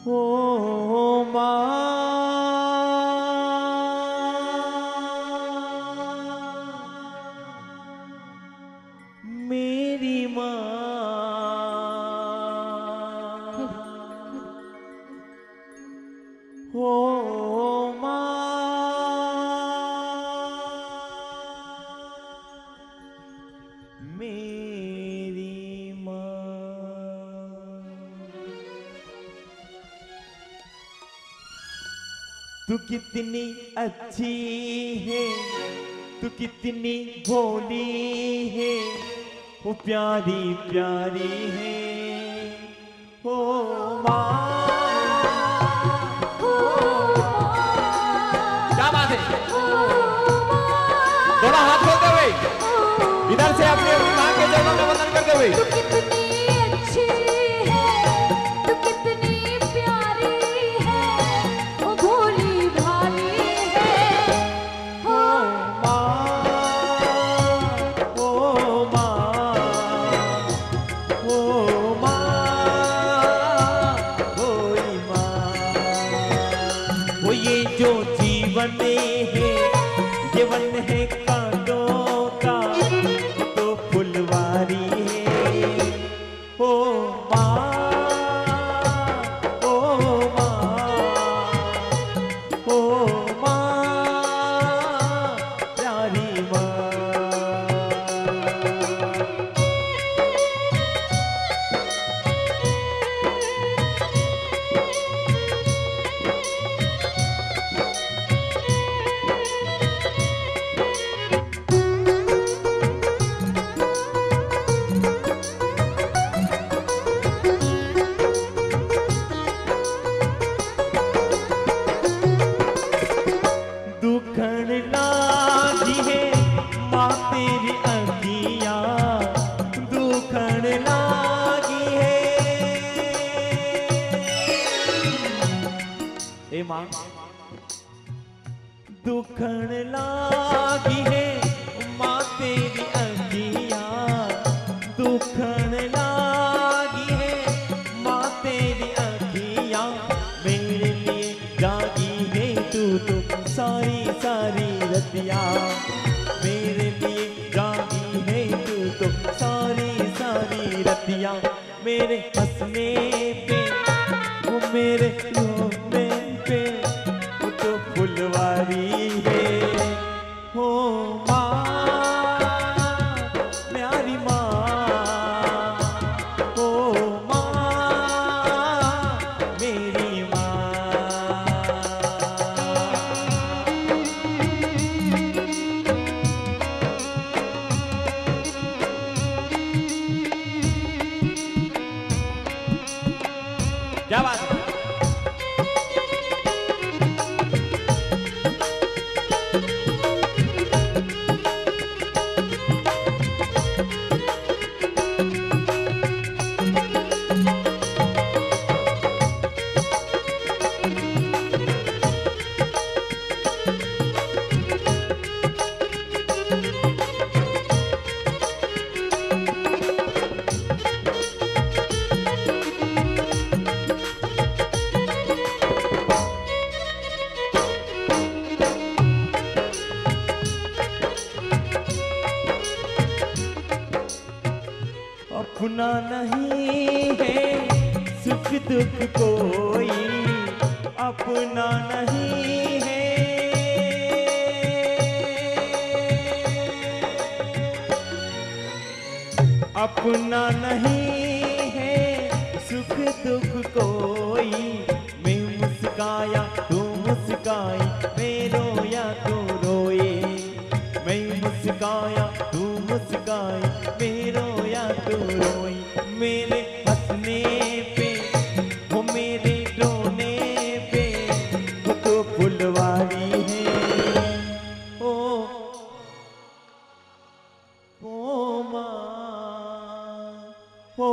हो माँ मेरी माँ हो माँ मेरी माँ। तू कितनी अच्छी है, तू कितनी भोली है, वो प्यारी प्यारी है ओ माँ। क्या बात है? दोनों हाथ खोलते हुए इधर से अपनी अपनी माँ के चरणों में वंदन करते हुए। जो जीवन है जीवन है कांटों का तो फुलवारी है ओ माँ ओ माँ ओ माँ प्यारी माँ। दुखन लागी है माँ तेरी अखियाँ, दुखन लागी है ए माँ। दुखन लागी है माँ तेरी अखियाँ, दुखन लागी है माँ तेरी अखियाँ। मेरे लिए जागी है तू तो सारी सारी रतिया, मेरे लिए जागी है तू तो सारी सारी रतिया। मेरे हंसने पे वो मेरे रोने पे वो तो फुलवारी है हो माँ प्यारी माँ हो माँ मेरी माँ। क्या बात है? अपना नहीं है सुख दुख कोई, अपना नहीं है अपना नहीं है सुख दुख कोई। मैं मुस्काया तू मुस्काई, मैं रोया तू रोए, मैं मुस्काया तू मुस्काई, मैं रोया तू रोई। मेरे हंसने पे वो मेरे रोने पे वो तो फुलवारी है ओ माँ हो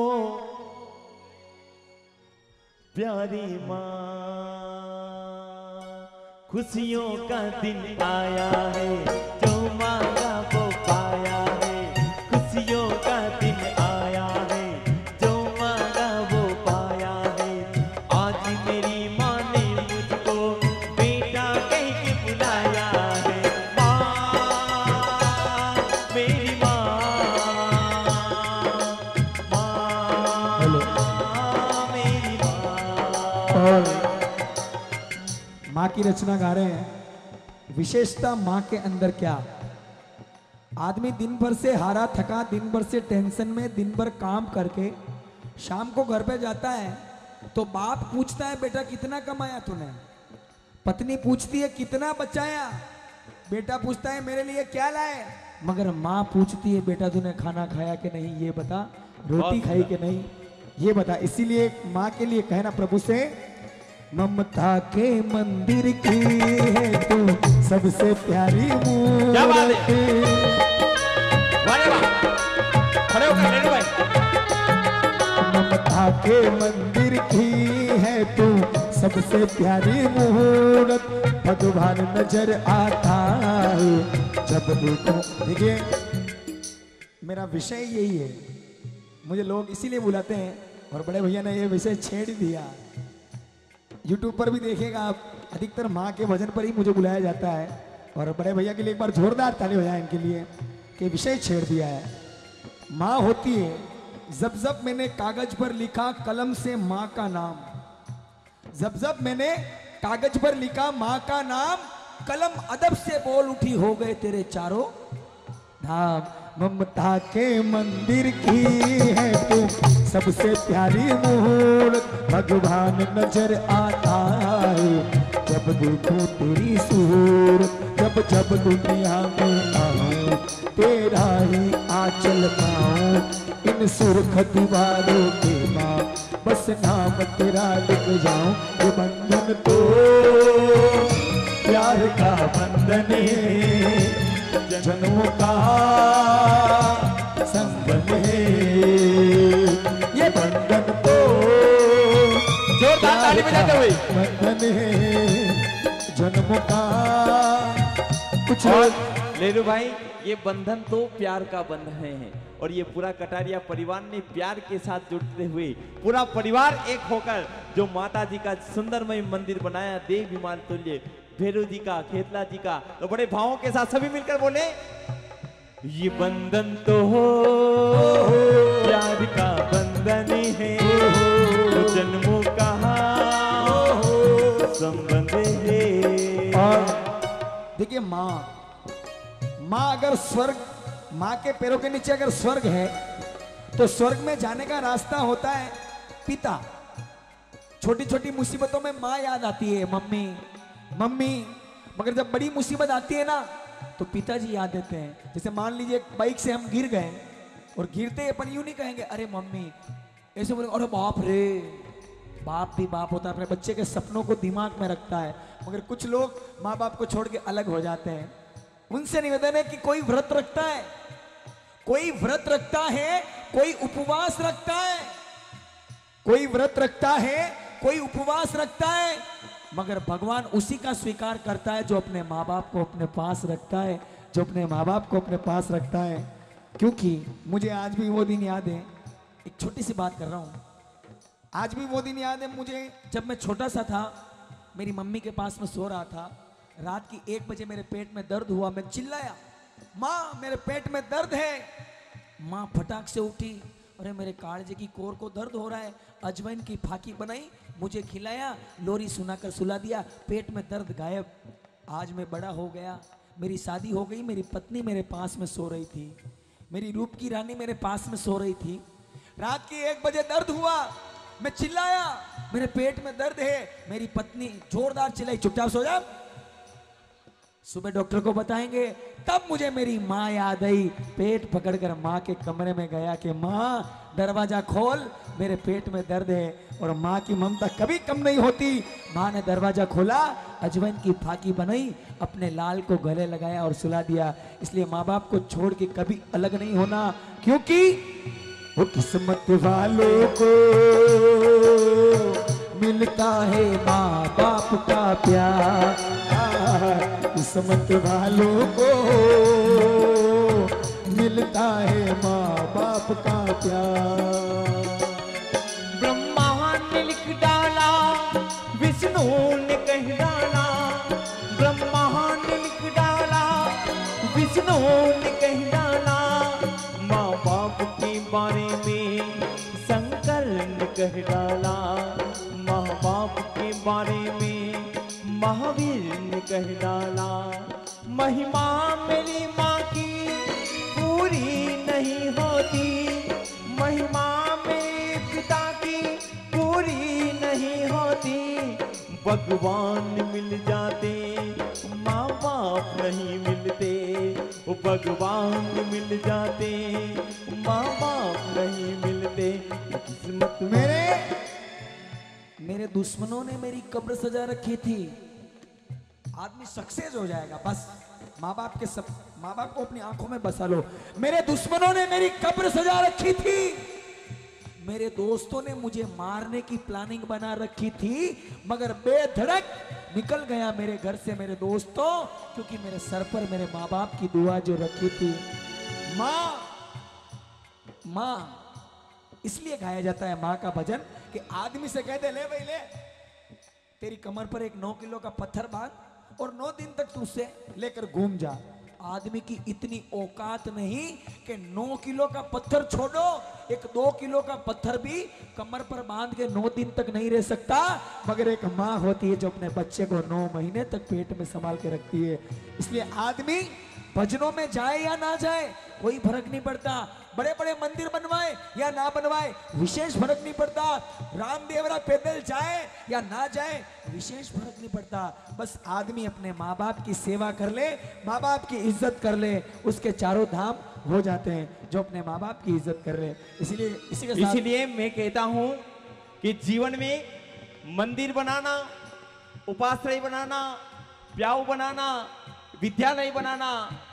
प्यारी माँ। खुशियों का दिन आया है जो मांगा वो पाया है, खुशियों का दिन आया है जो मांगा वो पाया है। आज मेरी की रचना गा रहे हैं। विशेषता माँ के अंदर क्या? आदमी दिन भर से हारा थका, दिन भर से टेंशन में, दिन भर काम करके शाम को घर पे जाता है तो बाप पूछता है बेटा कितना कमाया तूने, पत्नी पूछती है कितना बचाया, बेटा पूछता है मेरे लिए क्या लाए, मगर माँ पूछती है बेटा तूने खाना खाया कि नहीं, ये बता, रोटी खाई कि नहीं, ये बता। इसीलिए माँ के लिए कहना प्रभु से, ममता के मंदिर की है तू सबसे प्यारी मूरत। खड़े होकर रेणु भाई। ममता के मंदिर की है तू सबसे प्यारी मूरत, भगवान नजर आता है जब देखो। देखिए मेरा विषय यही है, मुझे लोग इसीलिए बुलाते हैं और बड़े भैया ने ये विषय छेड़ दिया। YouTube पर भी देखिएगा आप, अधिकतर माँ के भजन पर ही मुझे बुलाया जाता है। और बड़े भैया के लिए एक बार जोरदार ताली हो जाए इनके लिए कि विषय छेड़ दिया है। माँ होती है, जब जब मैंने कागज पर लिखा कलम से माँ का नाम, जब जब मैंने कागज पर लिखा माँ का नाम, कलम अदब से बोल उठी हो गए तेरे चारों धाम। ममता के मंदिर की है तू सबसे प्यारी मूरत, भगवान नजर आता है जब देखो तेरी सूरत। जब जब दुनिया में आऊं तेरा ही आंचल पाऊं, इन सुर्ख दीवारों के माँ बस नाम तेरा लिख जाऊं। ये बंधन तो प्यार का बंधन है, जन्मों का संगम है, ये बंधन तो जोरदार ताली बजाते हुए बंधन है, जन्मों का कुछ। लेरू भाई, ये बंधन तो प्यार का बंधन है और ये पूरा कटारिया परिवार ने प्यार के साथ जुड़ते हुए पूरा परिवार एक होकर जो माता जी का सुंदरमय मंदिर बनाया, देव विमान तुल्य, भैरव जी का, खेतला जी का। तो बड़े भावों के साथ सभी मिलकर बोले, ये बंधन तो हो प्यार का बंधन है, तो जन्मों का संबंध है। और देखिए माँ अगर स्वर्ग, माँ के पैरों के नीचे अगर स्वर्ग है तो स्वर्ग में जाने का रास्ता होता है पिता। छोटी छोटी मुसीबतों में माँ याद आती है, मम्मी मम्मी, मगर जब बड़ी मुसीबत आती है ना तो पिताजी याद देते हैं। जैसे मान लीजिए बाइक से हम गिर गए और गिरते अपन यूं नहीं कहेंगे अरे मम्मी, ऐसे बोले अरे बाप रे। बाप भी बाप होता है, अपने बच्चे के सपनों को दिमाग में रखता है। मगर कुछ लोग माँ बाप को छोड़ के अलग हो जाते हैं। उनसे निवेदन है कि कोई व्रत रखता है, कोई व्रत रखता है, कोई उपवास रखता है, कोई व्रत रखता है, कोई उपवास रखता है, मगर भगवान उसी का स्वीकार करता है जो अपने माँ बाप को अपने पास रखता है, जो अपने माँ बाप को अपने पास रखता है। क्योंकि मुझे आज भी वो दिन याद है, एक छोटी सी बात कर रहा हूँ, आज भी वो दिन याद है मुझे जब मैं छोटा सा था, मेरी मम्मी के पास में सो रहा था। रात की 1 बजे मेरे पेट में दर्द हुआ, मैं चिल्लाया माँ मेरे पेट में दर्द है। माँ फटाक से उठी, अरे मेरे कालजे की कोर को दर्द हो रहा है, अजवाइन की फाकी बनाई, मुझे खिलाया, लोरी सुनाकर सुला दिया, पेट में दर्द गायब। आज मैं बड़ा हो गया, मेरी शादी हो गई, मेरी पत्नी मेरे पास में सो रही थी, मेरी रूप की रानी मेरे पास में सो रही थी। रात के 1 बजे दर्द हुआ, मैं चिल्लाया मेरे पेट में दर्द है, मेरी पत्नी जोरदार चिल्लाई चुपचाप सो जा, सुबह डॉक्टर को बताएंगे। तब मुझे मेरी माँ याद आई, पेट पकड़कर माँ के कमरे में गया कि माँ दरवाजा खोल, मेरे पेट में दर्द है। और माँ की ममता कभी कम नहीं होती। माँ ने दरवाजा खोला, अजवाइन की फाकी बनाई, अपने लाल को गले लगाया और सुला दिया। इसलिए माँ बाप को छोड़ के कभी अलग नहीं होना, क्योंकि वो किस्मत वालों को मिलता है माँ बाप का प्यार, किस्मत वालों को मिलता है माँ बाप का प्यार। ब्रह्मा ने लिख डाला, विष्णु ने कह डाला, ब्रह्मा ने लिख डाला, विष्णु ने कह डाला, माँ बाप के बारे में शंकर ने कह डाला, माँ बाप के बारे में महावीर ने कह डाला, महिमा मेरी माँ की पूरी नहीं होती, महिमा मेरे पिता की पूरी नहीं होती। भगवान मिल जाते माँ बाप नहीं मिलते, वो भगवान मिल जाते माँ बाप नहीं मिलते। किस्मत मेरे दुश्मनों ने मेरी कब्र सजा रखी थी। आदमी सक्सेस हो जाएगा बस। माँ बाप को अपनी आंखों में बसा लो। मेरे दुश्मनों ने मेरी कब्र सजा रखी थी, मेरे दोस्तों ने मुझे मारने की प्लानिंग बना रखी थी, मगर बेधड़क निकल गया मेरे घर से मेरे दोस्तों, क्योंकि मेरे सर पर मेरे माँ बाप की दुआ जो रखी थी। माँ इसलिए गाया जाता है माँ का भजन कि आदमी से कहते ले भाई ले, तेरी कमर पर एक 9 किलो का पत्थर बांध और 9 दिन तक तू उसे लेकर घूम जा। आदमी की इतनी औकात नहीं कि 9 किलो का पत्थर छोड़ो, एक 2 किलो का पत्थर भी कमर पर बांध के 9 दिन तक नहीं रह सकता, मगर एक माँ होती है जो अपने बच्चे को 9 महीने तक पेट में संभाल के रखती है। इसलिए आदमी भजनों में जाए या ना जाए कोई फर्क नहीं पड़ता, बड़े बड़े मंदिर बनवाए या ना बनवाए विशेष फर्क नहीं पड़ता, रामदेवरा पैदल जाए या ना जाए विशेष फर्क नहीं पड़ता। बस आदमी अपने माँ बाप की सेवा कर ले, माँ बाप की इज्जत कर ले, उसके चारों धाम हो जाते हैं जो अपने माँ बाप की इज्जत कर रहे। इसलिए मैं कहता हूं कि जीवन में मंदिर बनाना, उपाश्रय बनाना, प्याऊ बनाना, विद्यालय बनाना,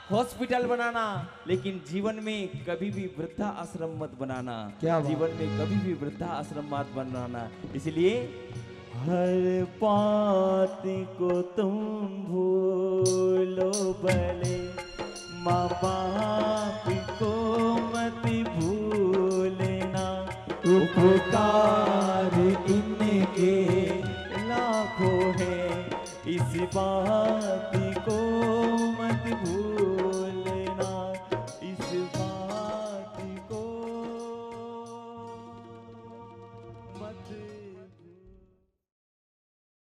हॉस्पिटल बनाना, लेकिन जीवन में कभी भी वृद्धा आश्रम मत बनाना। जीवन में कभी भी वृद्धा आश्रम मत बनाना। इसलिए हर बात को तुम भूलो भले, माँ बाप को मत भूलना, उपकार इनके लाखों है, इस बात को मत भूल।